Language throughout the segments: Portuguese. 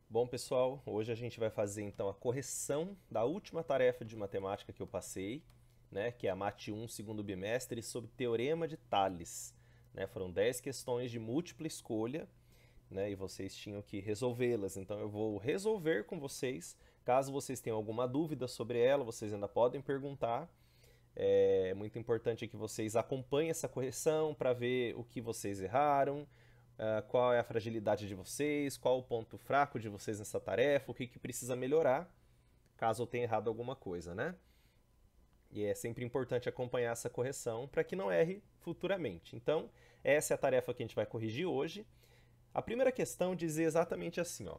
Bom, pessoal, hoje a gente vai fazer então a correção da última tarefa de matemática que eu passei, né, que é a Mate 1, segundo bimestre, sobre Teorema de Tales. Né, foram 10 questões de múltipla escolha, né, e vocês tinham que resolvê-las. Então eu vou resolver com vocês. Caso vocês tenham alguma dúvida sobre ela, vocês ainda podem perguntar. É muito importante que vocês acompanhem essa correção para ver o que vocês erraram, qual é a fragilidade de vocês, qual o ponto fraco de vocês nessa tarefa, o que, que precisa melhorar, caso eu tenha errado alguma coisa, né? E é sempre importante acompanhar essa correção para que não erre futuramente. Então, essa é a tarefa que a gente vai corrigir hoje. A primeira questão dizia exatamente assim, ó.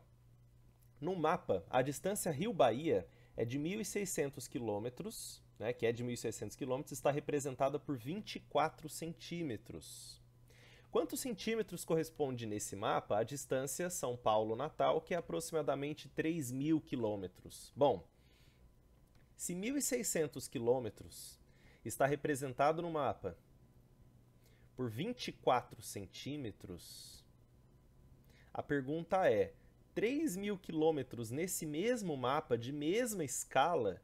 No mapa, a distância Rio-Bahia é de 1.600 quilômetros, né, que é de 1.600 quilômetros, está representada por 24 centímetros. Quantos centímetros corresponde nesse mapa à distância São Paulo-Natal, que é aproximadamente 3.000 quilômetros? Bom, se 1.600 quilômetros está representado no mapa por 24 centímetros, a pergunta é: 3.000 quilômetros nesse mesmo mapa, de mesma escala,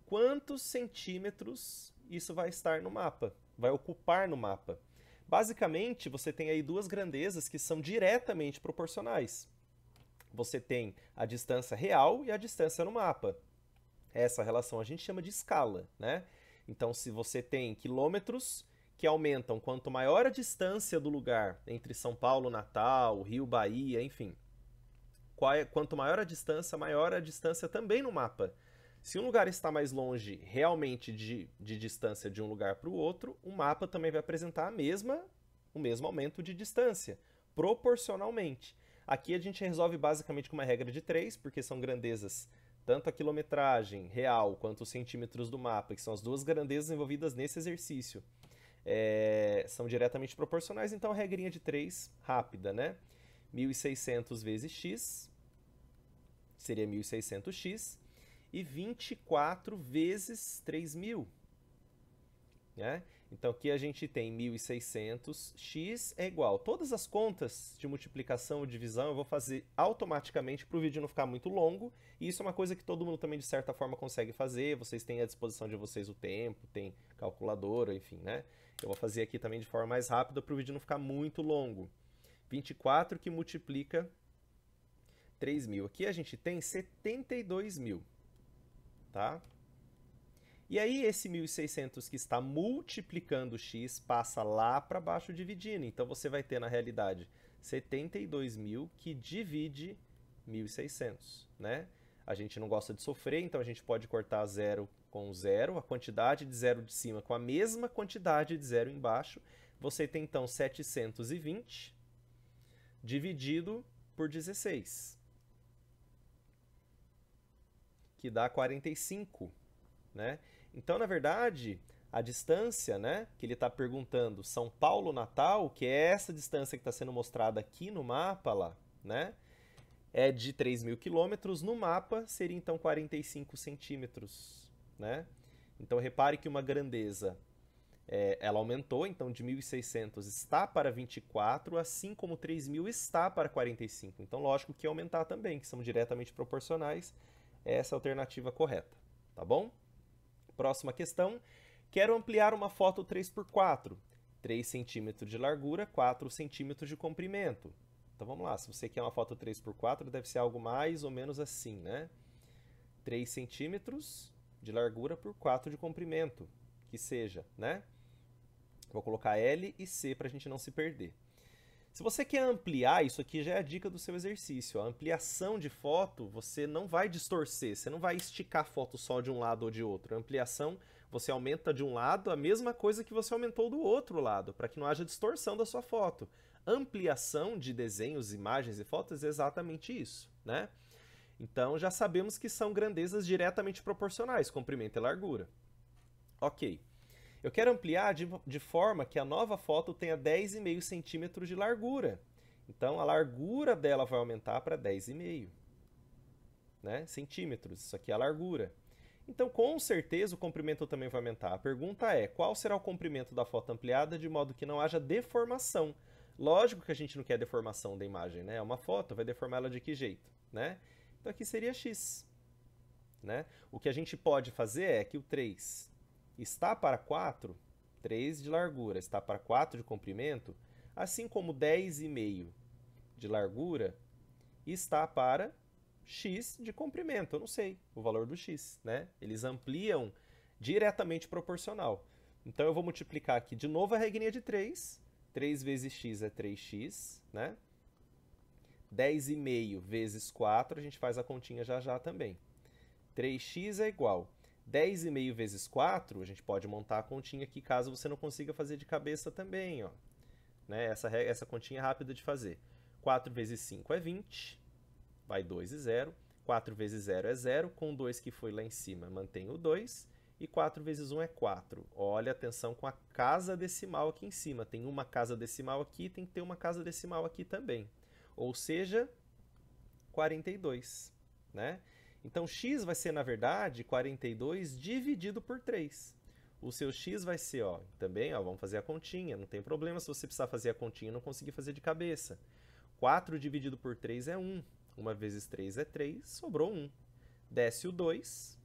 quantos centímetros isso vai estar no mapa? Vai ocupar no mapa? Basicamente, você tem aí duas grandezas que são diretamente proporcionais. Você tem a distância real e a distância no mapa. Essa relação a gente chama de escala, né? Então, se você tem quilômetros que aumentam quanto maior a distância do lugar entre São Paulo, Natal, Rio, Bahia, enfim, quanto maior a distância também no mapa. Se um lugar está mais longe realmente de distância de um lugar para o outro, o mapa também vai apresentar o mesmo aumento de distância, proporcionalmente. Aqui a gente resolve basicamente com uma regra de 3, porque são grandezas, tanto a quilometragem real quanto os centímetros do mapa, que são as duas grandezas envolvidas nesse exercício, são diretamente proporcionais, então a regrinha de 3, rápida, né? 1.600 vezes x seria 1.600x, e 24 vezes 3.000. Né? Então aqui a gente tem 1.600x é igual. Todas as contas de multiplicação ou divisão eu vou fazer automaticamente para o vídeo não ficar muito longo. E isso é uma coisa que todo mundo também de certa forma consegue fazer. Vocês têm à disposição de vocês o tempo, tem calculadora, enfim, né? Eu vou fazer aqui também de forma mais rápida para o vídeo não ficar muito longo. 24 que multiplica 3.000. Aqui a gente tem 72.000. Tá? E aí esse 1.600 que está multiplicando x passa lá para baixo dividindo. Então você vai ter na realidade 72.000 que divide 1.600, né? A gente não gosta de sofrer, então a gente pode cortar zero com zero, a quantidade de zero de cima com a mesma quantidade de zero embaixo. Você tem então 720 dividido por 16, que dá 45, né? Então, na verdade, a distância, né, que ele está perguntando, São Paulo-Natal, que é essa distância que está sendo mostrada aqui no mapa lá, né, é de 3.000 quilômetros. No mapa seria então 45 centímetros, né? Então, repare que uma grandeza ela aumentou, então de 1.600 está para 24, assim como 3.000 está para 45. Então, lógico que ia aumentar também, que são diretamente proporcionais. Essa é a alternativa correta, tá bom? Próxima questão. Quero ampliar uma foto 3x4. 3 centímetros de largura, 4 centímetros de comprimento. Então vamos lá, se você quer uma foto 3x4, deve ser algo mais ou menos assim, né? 3 centímetros de largura por 4 de comprimento, que seja, né? Vou colocar L e C para a gente não se perder. Se você quer ampliar, isso aqui já é a dica do seu exercício. A ampliação de foto, você não vai distorcer, você não vai esticar a foto só de um lado ou de outro. A ampliação, você aumenta de um lado a mesma coisa que você aumentou do outro lado, para que não haja distorção da sua foto. Ampliação de desenhos, imagens e fotos é exatamente isso, né? Então já sabemos que são grandezas diretamente proporcionais, comprimento e largura. Ok. Eu quero ampliar de forma que a nova foto tenha 10,5 centímetros de largura. Então a largura dela vai aumentar para 10,5, né, centímetros. Isso aqui é a largura. Então com certeza o comprimento também vai aumentar. A pergunta é: qual será o comprimento da foto ampliada de modo que não haja deformação? Lógico que a gente não quer deformação da imagem, né? É uma foto, vai deformar ela de que jeito, né? Então aqui seria x, né? O que a gente pode fazer é que o 3 está para 4, 3 de largura está para 4 de comprimento, assim como 10,5 de largura está para x de comprimento. Eu não sei o valor do x, né? Eles ampliam diretamente proporcional. Então eu vou multiplicar aqui de novo a regrinha de 3. 3 vezes x é 3x, né? 10,5 vezes 4, a gente faz a continha já já também. 3x é igual 10,5 vezes 4, a gente pode montar a continha aqui caso você não consiga fazer de cabeça também, ó. Né? Essa continha é rápida de fazer. 4 vezes 5 é 20, vai 2 e 0. 4 vezes 0 é 0, com 2 que foi lá em cima, mantém o 2. E 4 vezes 1 é 4. Olha, atenção com a casa decimal aqui em cima. Tem uma casa decimal aqui, tem que ter uma casa decimal aqui também. Ou seja, 42, né? Então, x vai ser, na verdade, 42 dividido por 3. O seu x vai ser, ó, também, ó, vamos fazer a continha. Não tem problema se você precisar fazer a continha e não conseguir fazer de cabeça. 4 dividido por 3 é 1. 1 vezes 3 é 3, sobrou 1. Desce o 2.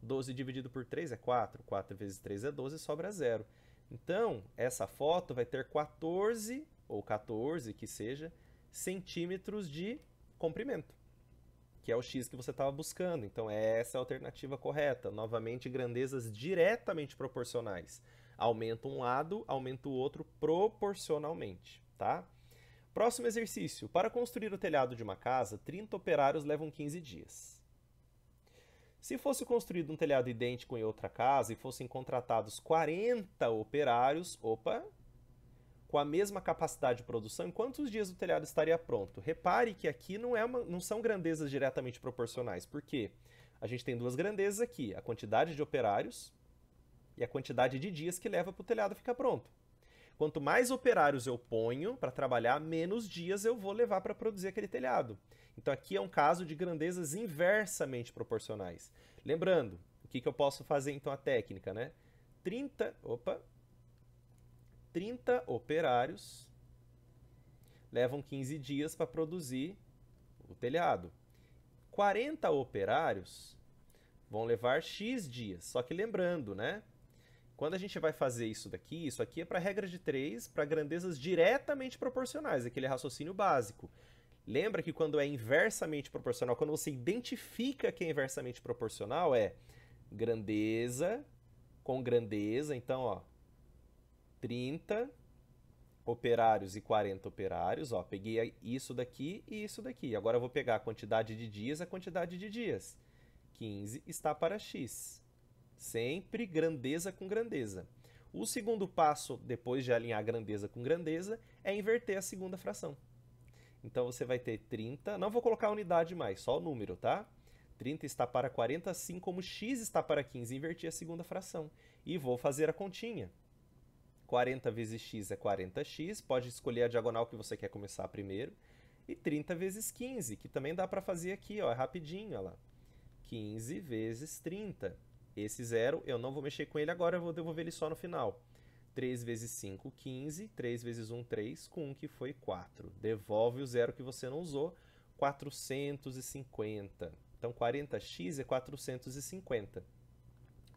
12 dividido por 3 é 4. 4 vezes 3 é 12, sobra 0. Então, essa foto vai ter 14, ou 14, que seja, centímetros de comprimento, que é o x que você estava buscando. Então, essa é a alternativa correta. Novamente, grandezas diretamente proporcionais. Aumenta um lado, aumenta o outro proporcionalmente, tá? Próximo exercício. Para construir o telhado de uma casa, 30 operários levam 15 dias. Se fosse construído um telhado idêntico em outra casa e fossem contratados 40 operários, com a mesma capacidade de produção, em quantos dias o telhado estaria pronto? Repare que aqui não são grandezas diretamente proporcionais. Por quê? A gente tem duas grandezas aqui, a quantidade de operários e a quantidade de dias que leva para o telhado ficar pronto. Quanto mais operários eu ponho para trabalhar, menos dias eu vou levar para produzir aquele telhado. Então aqui é um caso de grandezas inversamente proporcionais. Lembrando, o que eu posso fazer então a técnica, né? 30 operários levam 15 dias para produzir o telhado. 40 operários vão levar X dias. Só que lembrando, né? Quando a gente vai fazer isso aqui é para regra de 3, para grandezas diretamente proporcionais, aquele raciocínio básico. Lembra que quando é inversamente proporcional, quando você identifica que é inversamente proporcional, é grandeza com grandeza. Então, ó, 30 operários e 40 operários. Ó, peguei isso daqui e isso daqui. Agora eu vou pegar a quantidade de dias, a quantidade de dias. 15 está para x. Sempre grandeza com grandeza. O segundo passo, depois de alinhar grandeza com grandeza, é inverter a segunda fração. Então você vai ter 30, não vou colocar a unidade mais, só o número, tá? 30 está para 40, assim como x está para 15, inverti a segunda fração. E vou fazer a continha. 40 vezes x é 40x, pode escolher a diagonal que você quer começar primeiro. E 30 vezes 15, que também dá para fazer aqui, ó, é rapidinho, ó lá. 15 vezes 30. Esse zero, eu não vou mexer com ele agora, eu vou devolver ele só no final. 3 vezes 5, 15. 3 vezes 1, 3. Com 1 que foi 4. Devolve o zero que você não usou. 450. Então, 40x é 450.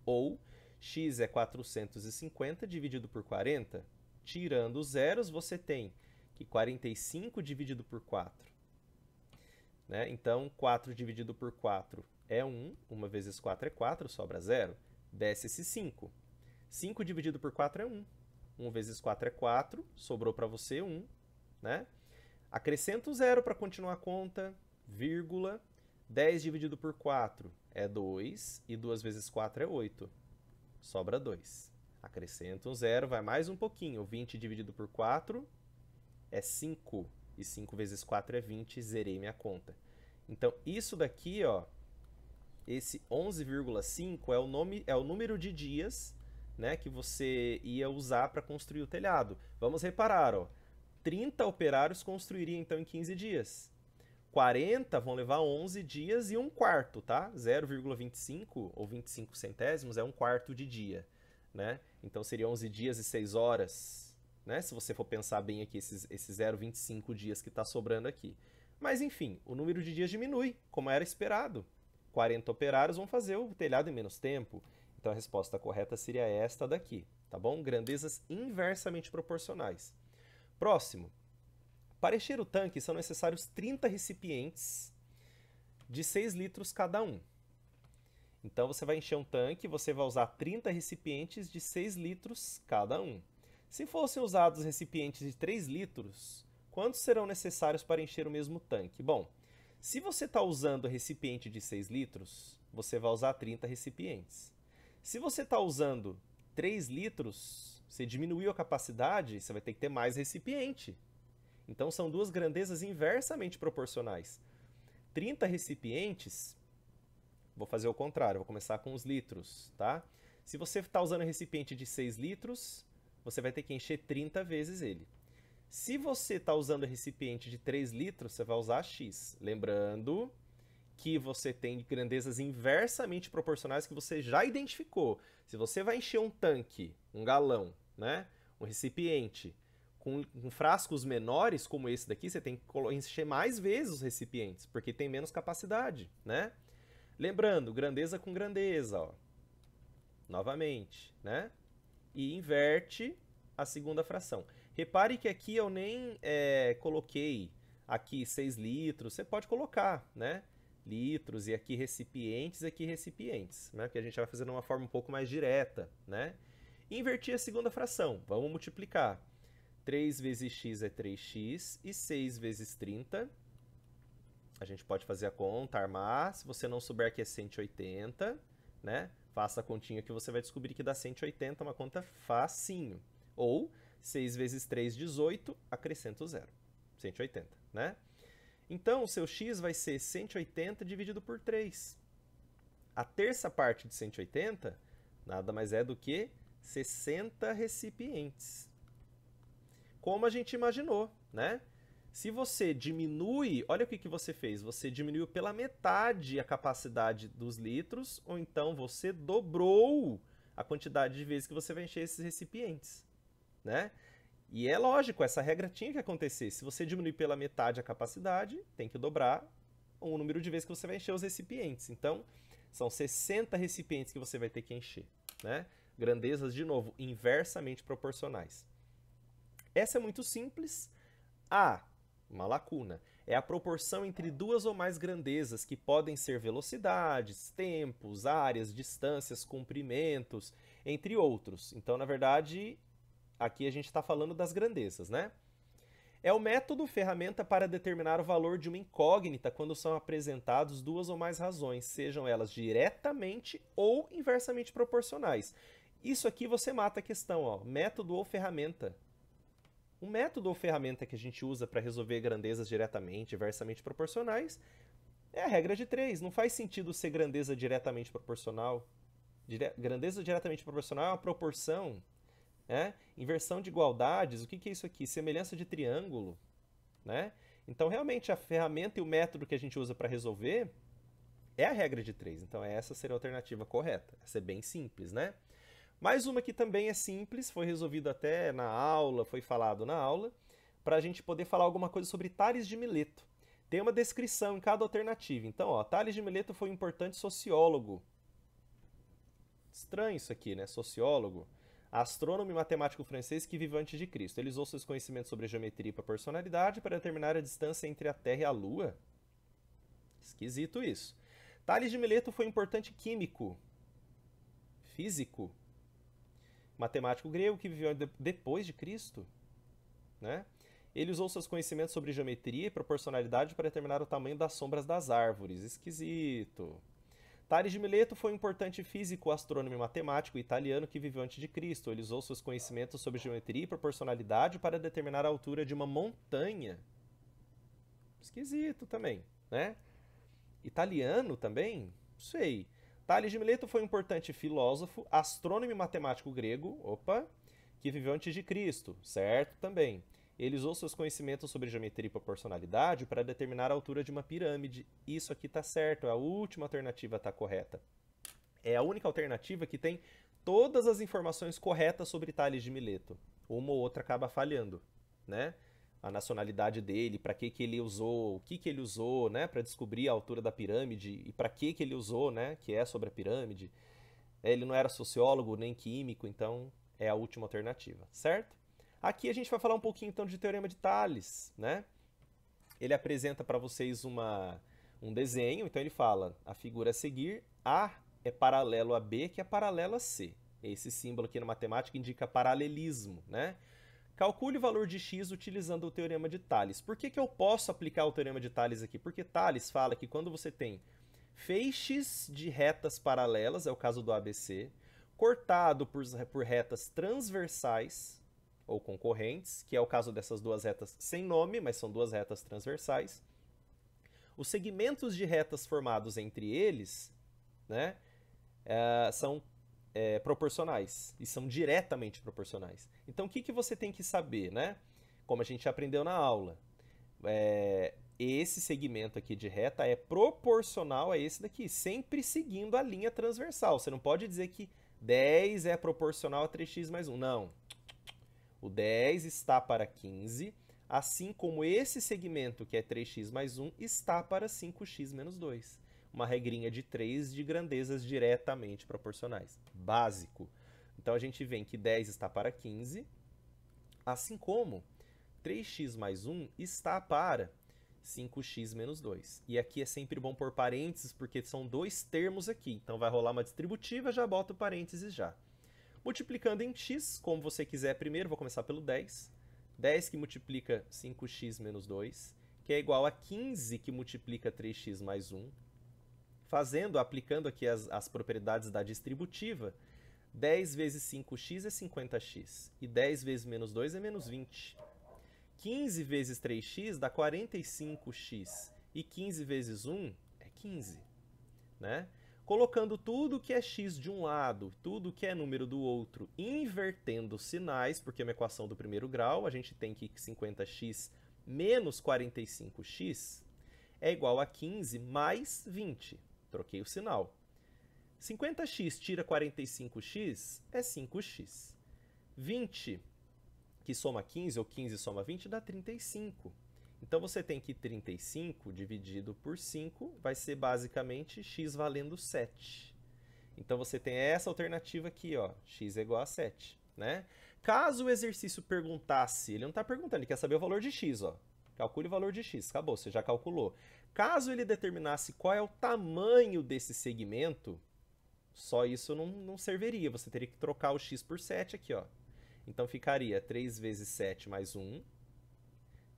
Ou, x é 450 dividido por 40. Tirando os zeros, você tem que 45 dividido por 4. Né? Então, 4 dividido por 4 é 1. 1 vezes 4 é 4, sobra 0. Desce esse 5. 5 dividido por 4 é 1. 1 vezes 4 é 4, sobrou para você 1. Né? Acrescenta o 0 para continuar a conta, vírgula. 10 dividido por 4 é 2, e 2 vezes 4 é 8. Sobra 2. Acrescenta um 0, vai mais um pouquinho. 20 dividido por 4 é 5. E 5 vezes 4 é 20, zerei minha conta. Então, isso daqui, ó, esse 11,5 é o número de dias, né, que você ia usar para construir o telhado. Vamos reparar, ó, 30 operários construiriam então em 15 dias. 40 vão levar 11 dias e 1/4, tá? 0,25 ou 25 centésimos é 1/4 de dia, né? Então seria 11 dias e 6 horas, né? Se você for pensar bem aqui, esses 0,25 dias que está sobrando aqui. Mas enfim, o número de dias diminui, como era esperado. 40 operários vão fazer o telhado em menos tempo. Então a resposta correta seria esta daqui, tá bom? Grandezas inversamente proporcionais. Próximo. Para encher o tanque são necessários 30 recipientes de 6 litros cada um. Então você vai encher um tanque, você vai usar 30 recipientes de 6 litros cada um. Se fossem usados recipientes de 3 litros, quantos serão necessários para encher o mesmo tanque? Bom, se você está usando recipiente de 6 litros, você vai usar 30 recipientes. Se você está usando 3 litros, você diminuiu a capacidade, você vai ter que ter mais recipiente. Então são duas grandezas inversamente proporcionais. 30 recipientes, vou fazer o contrário, vou começar com os litros, tá? Se você está usando um recipiente de 6 litros, você vai ter que encher 30 vezes ele. Se você está usando um recipiente de 3 litros, você vai usar X. Lembrando que você tem grandezas inversamente proporcionais que você já identificou. Se você vai encher um tanque, um galão, né? Um recipiente, com frascos menores como esse daqui, você tem que encher mais vezes os recipientes, porque tem menos capacidade, né? Lembrando, grandeza com grandeza, ó. Novamente, né? E inverte a segunda fração. Repare que aqui eu nem coloquei aqui 6 litros, você pode colocar, né? Litros, e aqui recipientes, né? Porque a gente vai fazer de uma forma um pouco mais direta, né? E invertir a segunda fração, vamos multiplicar. 3 vezes x é 3x e 6 vezes 30. A gente pode fazer a conta, armar. Se você não souber que é 180, né? Faça a continha que você vai descobrir que dá 180, uma conta facinho. Ou 6 vezes 3, 18, acrescenta o zero. 180, né? Então, o seu x vai ser 180 dividido por 3. A terça parte de 180 nada mais é do que 60 recipientes. Como a gente imaginou, né? Se você diminui, olha o que você fez, você diminuiu pela metade a capacidade dos litros, ou então você dobrou a quantidade de vezes que você vai encher esses recipientes, né? E é lógico, essa regra tinha que acontecer. Se você diminuir pela metade a capacidade, tem que dobrar o número de vezes que você vai encher os recipientes. Então, são 60 recipientes que você vai ter que encher, né? Grandezas, de novo, inversamente proporcionais. Essa é muito simples. Uma lacuna. É a proporção entre duas ou mais grandezas, que podem ser velocidades, tempos, áreas, distâncias, comprimentos, entre outros. Então, na verdade, aqui a gente está falando das grandezas, né? É o método ferramenta para determinar o valor de uma incógnita quando são apresentados duas ou mais razões, sejam elas diretamente ou inversamente proporcionais. Isso aqui você mata a questão, ó, método ou ferramenta. O método ou ferramenta que a gente usa para resolver grandezas diretamente, inversamente proporcionais, é a regra de 3. Não faz sentido ser grandeza diretamente proporcional. Grandeza diretamente proporcional é uma proporção, né? Inversão de igualdades, o que é isso aqui? Semelhança de triângulo, né? Então, realmente, a ferramenta e o método que a gente usa para resolver é a regra de 3. Então, essa seria a alternativa correta. Essa é bem simples, né? Mais uma que também é simples, foi resolvido até na aula, foi falado na aula, para a gente poder falar alguma coisa sobre Tales de Mileto. Tem uma descrição em cada alternativa. Então, ó, Tales de Mileto foi um importante sociólogo. Estranho isso aqui, né? Sociólogo. Astrônomo e matemático francês que viveu antes de Cristo. Ele usou seus conhecimentos sobre geometria e proporcionalidade para determinar a distância entre a Terra e a Lua. Esquisito isso. Tales de Mileto foi um importante químico, físico, matemático grego que viveu depois de Cristo, né? Ele usou seus conhecimentos sobre geometria e proporcionalidade para determinar o tamanho das sombras das árvores. Esquisito. Tales de Mileto foi um importante físico, astrônomo e matemático italiano que viveu antes de Cristo. Ele usou seus conhecimentos sobre geometria e proporcionalidade para determinar a altura de uma montanha. Esquisito também, né? Italiano também? Não sei. Tales de Mileto foi um importante filósofo, astrônomo e matemático grego, que viveu antes de Cristo, certo também. Ele usou seus conhecimentos sobre geometria e proporcionalidade para determinar a altura de uma pirâmide. Isso aqui está certo, a última alternativa está correta. É a única alternativa que tem todas as informações corretas sobre Tales de Mileto. uma ou outra acaba falhando, né? A nacionalidade dele, para que ele usou, o que ele usou, né, para descobrir a altura da pirâmide e para que ele usou, né, que é sobre a pirâmide. Ele não era sociólogo nem químico, então é a última alternativa, certo? Aqui a gente vai falar um pouquinho então de teorema de Tales, né? Ele apresenta para vocês um desenho, então ele fala, a figura a seguir, A é paralelo a B, que é paralelo a C. Esse símbolo aqui na matemática indica paralelismo, né? Calcule o valor de x utilizando o teorema de Tales. Por que eu posso aplicar o teorema de Tales aqui? Porque Tales fala que quando você tem feixes de retas paralelas, é o caso do ABC, cortado por retas transversais ou concorrentes, que é o caso dessas duas retas sem nome, mas são duas retas transversais, os segmentos de retas formados entre eles, né, são proporcionais e são diretamente proporcionais. Então o que você tem que saber, né? Como a gente aprendeu na aula, esse segmento aqui de reta é proporcional a esse daqui, sempre seguindo a linha transversal. Você não pode dizer que 10 é proporcional a 3x mais 1. Não. O 10 está para 15, assim como esse segmento, que é 3x mais 1, está para 5x menos 2. Uma regrinha de 3 de grandezas diretamente proporcionais. Básico. Então a gente vê que 10 está para 15, assim como 3x mais 1 está para 5x menos 2. E aqui é sempre bom pôr parênteses, porque são dois termos aqui. Então vai rolar uma distributiva, já boto parênteses já. Multiplicando em x, como você quiser primeiro, vou começar pelo 10. 10 que multiplica 5x menos 2, que é igual a 15 que multiplica 3x mais 1. Aplicando aqui as propriedades da distributiva, 10 vezes 5x é 50x, e 10 vezes menos 2 é menos 20. 15 vezes 3x dá 45x, e 15 vezes 1 é 15, né? Colocando tudo que é x de um lado, tudo que é número do outro, invertendo sinais, porque é uma equação do primeiro grau, a gente tem que 50x menos 45x é igual a 15 mais 20. Troquei o sinal. 50x tira 45x é 5x. 20, que soma 15, ou 15 soma 20, dá 35. Então você tem que 35 dividido por 5 vai ser basicamente x valendo 7. Então você tem essa alternativa aqui, ó, x é igual a 7, né? Caso o exercício perguntasse, ele não está perguntando, ele quer saber o valor de x, ó. Calcule o valor de x, acabou, você já calculou. Caso ele determinasse qual é o tamanho desse segmento, só isso não serviria, você teria que trocar o x por 7 aqui, ó. Então ficaria 3 vezes 7 mais 1.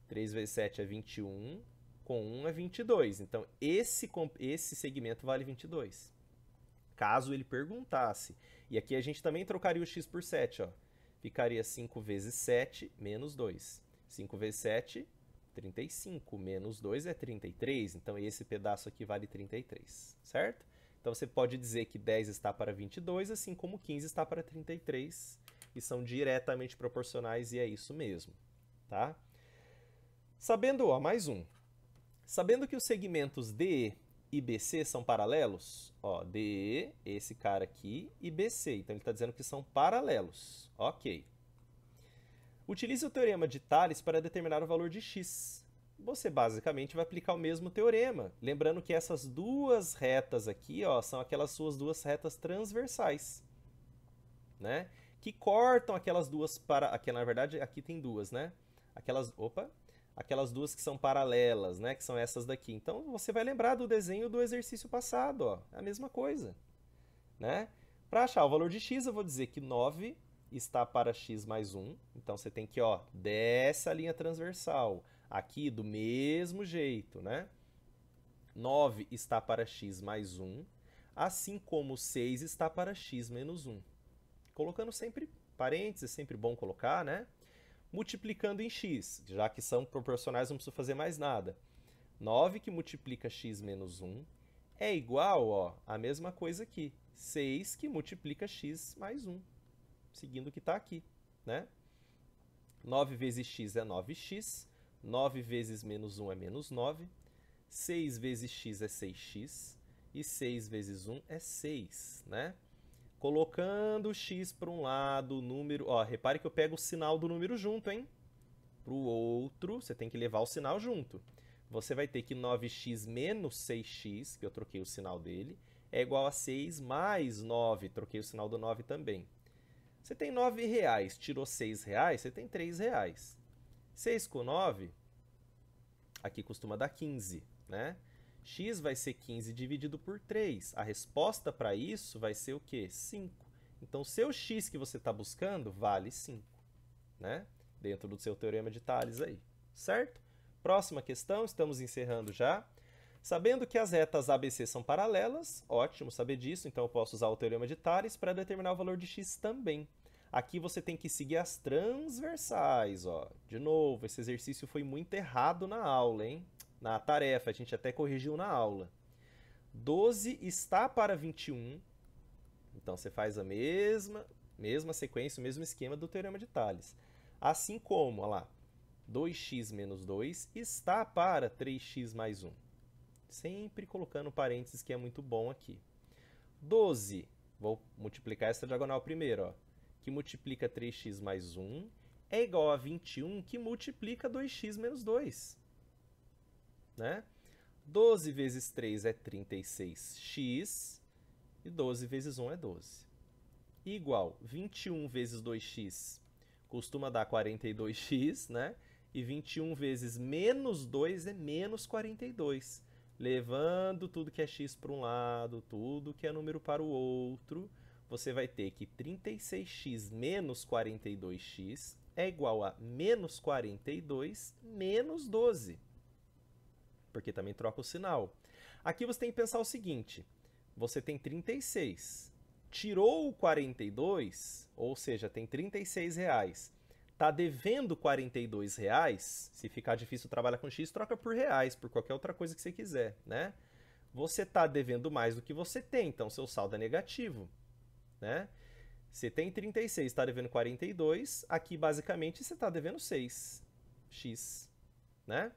3 vezes 7 é 21, com 1 é 22. Então, esse segmento vale 22. Caso ele perguntasse. E aqui a gente também trocaria o x por 7, ó. Ficaria 5 vezes 7 menos 2. 5 vezes 7, 35. Menos 2 é 33. Então, esse pedaço aqui vale 33, certo? Então, você pode dizer que 10 está para 22, assim como 15 está para 33. E são diretamente proporcionais, e é isso mesmo, tá? Sabendo, ó, mais um. Sabendo que os segmentos DE e BC são paralelos, ó, DE, esse cara aqui, e BC. Então, ele está dizendo que são paralelos. Ok. Utilize o teorema de Tales para determinar o valor de x. Você basicamente vai aplicar o mesmo teorema. Lembrando que essas duas retas aqui, ó, são aquelas suas duas retas transversais, né? Que cortam aquelas duas aqui, na verdade, aqui tem duas, né? Aquelas duas que são paralelas, né? Que são essas daqui. Então, você vai lembrar do desenho do exercício passado, ó. É a mesma coisa, né? Para achar o valor de x, eu vou dizer que 9 está para x mais 1. Então, você tem que, ó, dessa linha transversal. Aqui, do mesmo jeito, né? 9 está para x mais 1, assim como 6 está para x menos 1. Colocando sempre parênteses, sempre bom colocar, né? Multiplicando em x, já que são proporcionais, não preciso fazer mais nada. 9 que multiplica x menos 1 é igual, ó, a mesma coisa aqui. 6 que multiplica x mais 1, seguindo o que está aqui, né? 9 vezes x é 9x, 9 vezes menos 1 é menos 9, 6 vezes x é 6x, e 6 vezes 1 é 6, né? Colocando x para um lado, o número... Ó, repare que eu pego o sinal do número junto, hein? Para o outro, você tem que levar o sinal junto. Você vai ter que 9x menos 6x, que eu troquei o sinal dele, é igual a 6 mais 9, troquei o sinal do 9 também. Você tem R$9, tirou R$6, você tem R$3. 6 com 9, aqui costuma dar 15, né? X vai ser 15 dividido por 3. A resposta para isso vai ser o quê? 5. Então, o seu x que você está buscando vale 5, né? Dentro do seu teorema de Tales aí, certo? Próxima questão, estamos encerrando já. Sabendo que as retas ABC são paralelas, ótimo saber disso, então eu posso usar o teorema de Tales para determinar o valor de x também. Aqui você tem que seguir as transversais, ó. De novo, esse exercício foi muito errado na aula, hein? Na tarefa, a gente até corrigiu na aula. 12 está para 21, então você faz a mesma sequência, o mesmo esquema do teorema de Tales. Assim como, olha lá, 2x menos 2 está para 3x mais 1. Sempre colocando parênteses, que é muito bom aqui. 12, vou multiplicar essa diagonal primeiro, ó, que multiplica 3x mais 1, é igual a 21, que multiplica 2x menos 2. Né? 12 vezes 3 é 36x, e 12 vezes 1 é 12. Igual 21 vezes 2x costuma dar 42x, né? E 21 vezes menos 2 é menos 42. Levando tudo que é x para um lado, tudo que é número para o outro, você vai ter que 36x menos 42x é igual a menos 42 menos 12. Porque também troca o sinal. Aqui você tem que pensar o seguinte, você tem 36, tirou o 42, ou seja, tem R$36, está devendo R$42, se ficar difícil trabalhar com x, troca por reais, por qualquer outra coisa que você quiser, né? Você está devendo mais do que você tem, então seu saldo é negativo, né? Você tem 36, está devendo 42, aqui basicamente você está devendo 6x, né?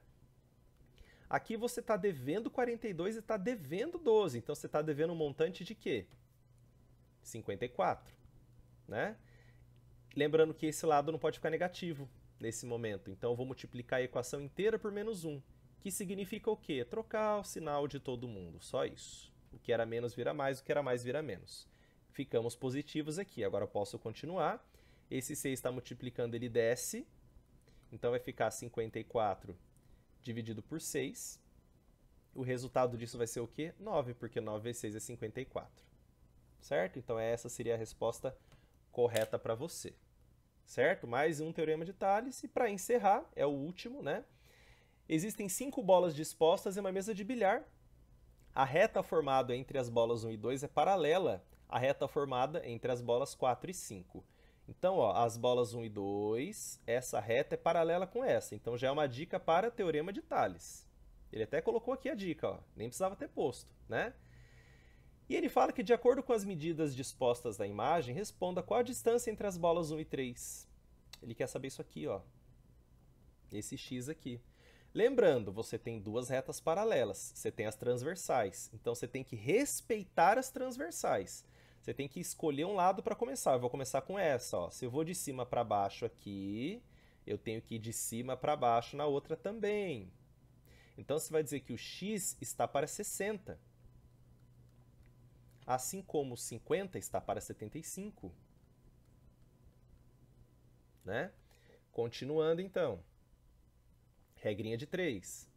Aqui você está devendo 42 e está devendo 12. Então, você está devendo um montante de quê? 54, né? Lembrando que esse lado não pode ficar negativo nesse momento. Então, eu vou multiplicar a equação inteira por menos 1. Que significa o quê? Trocar o sinal de todo mundo. Só isso. O que era menos vira mais, o que era mais vira menos. Ficamos positivos aqui. Agora, eu posso continuar. Esse 6 está multiplicando, ele desce. Então, vai ficar 54 dividido por 6, o resultado disso vai ser o quê? 9, porque 9 vezes 6 é 54. Certo? Então, essa seria a resposta correta para você. Certo? Mais um teorema de Tales. E para encerrar, é o último, né? Existem 5 bolas dispostas em uma mesa de bilhar. A reta formada entre as bolas 1 e 2 é paralela à reta formada entre as bolas 4 e 5. Então, ó, as bolas 1 e 2, essa reta é paralela com essa. Então, já é uma dica para teorema de Tales. Ele até colocou aqui a dica, ó, nem precisava ter posto, né? E ele fala que, de acordo com as medidas dispostas na imagem, responda qual a distância entre as bolas 1 e 3. Ele quer saber isso aqui, ó. Esse x aqui. Lembrando, você tem duas retas paralelas, você tem as transversais. Então, você tem que respeitar as transversais. Você tem que escolher um lado para começar. Eu vou começar com essa, ó. Se eu vou de cima para baixo aqui, eu tenho que ir de cima para baixo na outra também. Então, você vai dizer que o x está para 60. Assim como 50 está para 75. Né? Continuando, então. Regrinha de 3.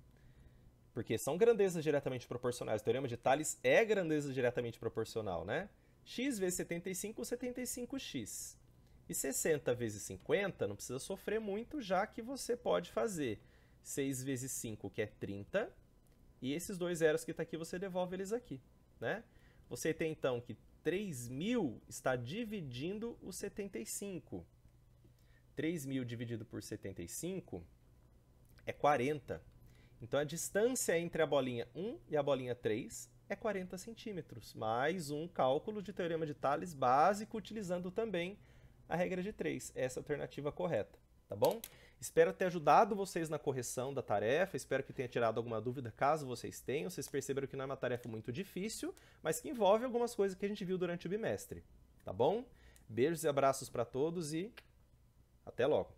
Porque são grandezas diretamente proporcionais. O teorema de Tales é grandeza diretamente proporcional, né? X vezes 75, 75x. E 60 vezes 50, não precisa sofrer muito, já que você pode fazer 6 vezes 5, que é 30, e esses dois zeros que está aqui, você devolve eles aqui, né? Você tem, então, que 3.000 está dividindo o 75. 3.000 dividido por 75 é 40. Então, a distância entre a bolinha 1 e a bolinha 3 é 40 centímetros. Mais um cálculo de teorema de Tales básico, utilizando também a regra de 3. Essa é a alternativa correta, tá bom? Espero ter ajudado vocês na correção da tarefa, espero que tenha tirado alguma dúvida, caso vocês tenham. Vocês perceberam que não é uma tarefa muito difícil, mas que envolve algumas coisas que a gente viu durante o bimestre, tá bom? Beijos e abraços para todos e até logo!